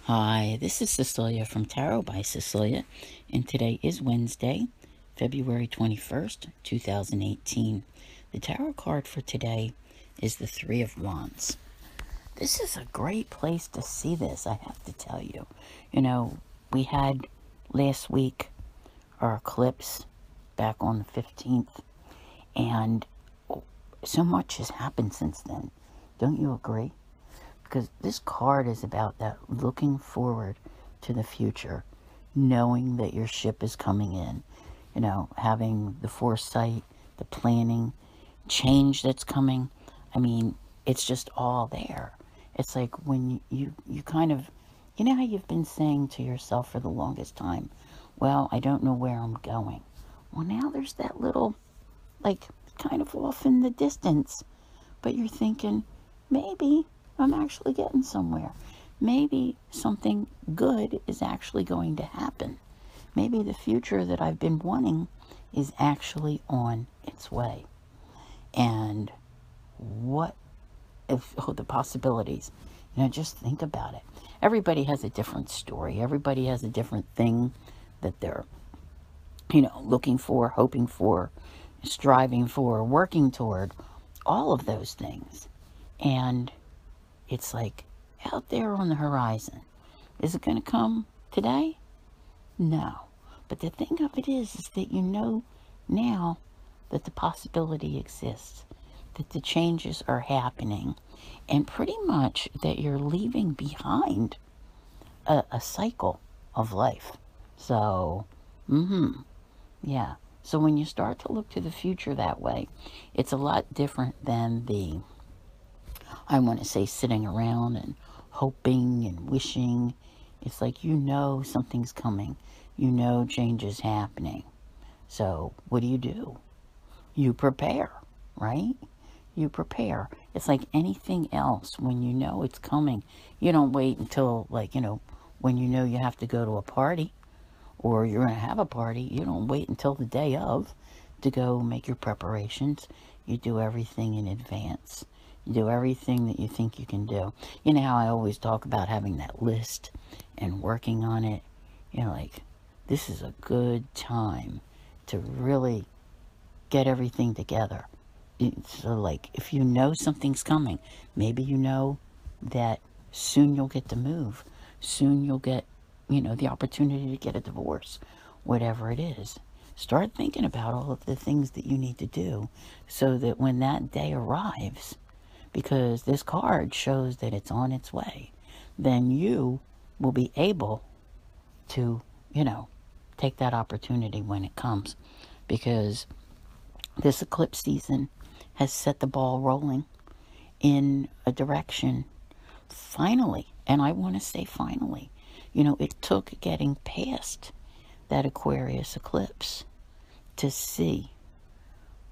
Hi, this is Cecilia from Tarot by Cecilia, and today is Wednesday, February 21st, 2018. The tarot card for today is the Three of Wands. This is a great place to see this, I have to tell you. We had last week our eclipse back on the 15th, and so much has happened since then. Don't you agree? Because this card is about that looking forward to the future, knowing that your ship is coming in, having the foresight, the planning, change that's coming. I mean, it's just all there. It's like when you kind of, how you've been saying to yourself for the longest time, well, I don't know where I'm going. Well, now there's that little, like, kind of off in the distance, but you're thinking, maybe I'm actually getting somewhere. Maybe something good is actually going to happen. Maybe the future that I've been wanting is actually on its way. And what if the possibilities? Just think about it. Everybody has a different story. Everybody has a different thing that they're, looking for, hoping for, striving for, working toward, all of those things. And it's like out there on the horizon. Is it going to come today? No. But the thing of it is that you know now that the possibility exists, that the changes are happening, and pretty much that you're leaving behind a cycle of life. So, yeah. So when you start to look to the future that way, it's a lot different than I want to say, sitting around and hoping and wishing. It's like something's coming. Change is happening. So what do? You prepare, right? You prepare. It's like anything else. When you know it's coming, you don't wait until, when you have to go to a party or you're going to have a party. You don't wait until the day of to go make your preparations. You do everything in advance. You do everything that you think you can do. You know how I always talk about having that list and working on it? This is a good time to really get everything together. So, if you know something's coming, maybe you know that soon you'll get to move. Soon you'll get, the opportunity to get a divorce. Whatever it is. Start thinking about all of the things that you need to do so that when that day arrives, because this card shows that it's on its way, then you will be able to, take that opportunity when it comes. Because this eclipse season has set the ball rolling in a direction, finally, and I want to say finally. It took getting past that Aquarius eclipse to see,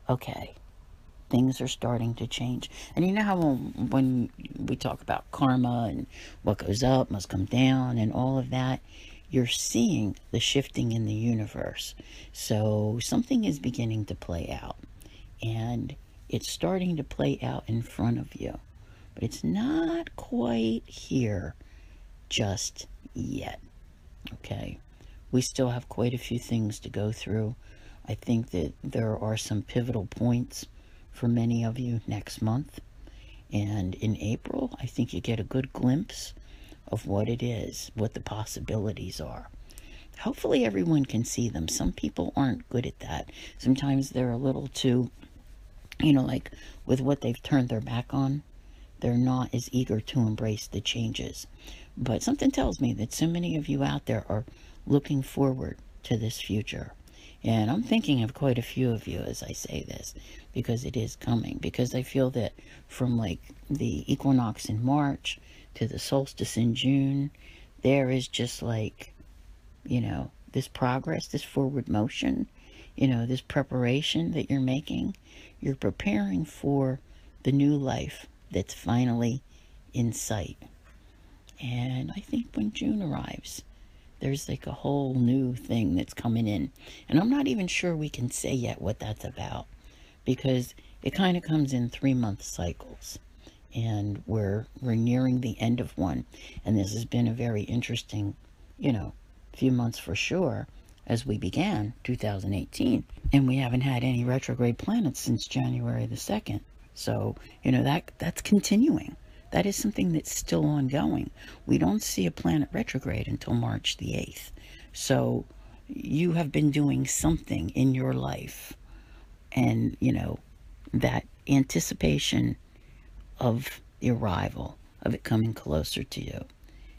okay, things are starting to change. And you know how when we talk about karma and what goes up must come down and all of that, you're seeing the shifting in the universe. So something is beginning to play out. And it's starting to play out in front of you. But it's not quite here just yet. Okay? We still have quite a few things to go through. I think that there are some pivotal points for many of you next month. And in April, I think you get a good glimpse of what it is, what the possibilities are. Hopefully everyone can see them. Some people aren't good at that. Sometimes they're a little too, like with what they've turned their back on, they're not as eager to embrace the changes. But something tells me that so many of you out there are looking forward to this future. And I'm thinking of quite a few of you as I say this, because it is coming. Because I feel that from the equinox in March to the solstice in June, there is just this progress, this forward motion, this preparation that you're making. You're preparing for the new life that's finally in sight. And I think when June arrives, there's a whole new thing that's coming in. And I'm not even sure we can say yet what that's about, because it kind of comes in 3-month cycles. and we're nearing the end of one. And this has been a very interesting, few months for sure as we began 2018. And we haven't had any retrograde planets since January the 2nd. So, that's continuing. That is something that's still ongoing. We don't see a planet retrograde until March the 8th. So you have been doing something in your life. And, that anticipation of the arrival, of it coming closer to you,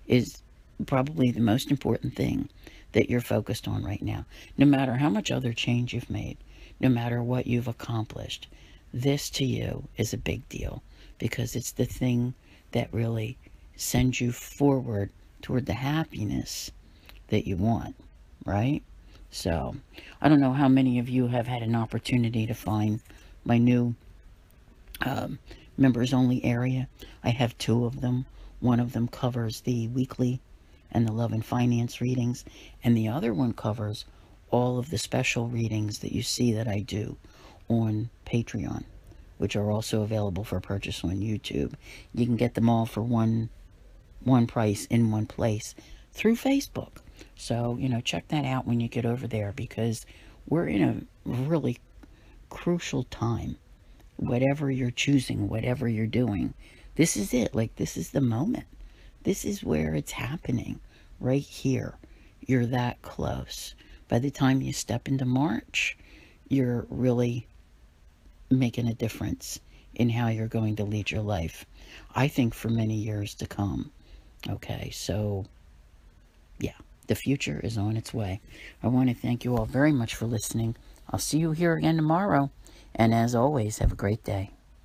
is probably the most important thing that you're focused on right now. No matter how much other change you've made, no matter what you've accomplished, this to you is a big deal, because it's the thing that really sends you forward toward the happiness that you want, right? So, I don't know how many of you have had an opportunity to find my new members only area. I have 2 of them. One of them covers the weekly and the love and finance readings, and the other one covers all of the special readings that you see that I do on Patreon, which are also available for purchase on YouTube. You can get them all for one price in one place through Facebook. So, check that out when you get over there, because we're in a really crucial time. Whatever you're choosing, whatever you're doing, this is it. Like, this is the moment. This is where it's happening. Right here. You're that close. By the time you step into March, you're really making a difference in how you're going to lead your life. I think for many years to come. Okay, so, yeah, the future is on its way. I want to thank you all very much for listening. I'll see you here again tomorrow. And as always, have a great day.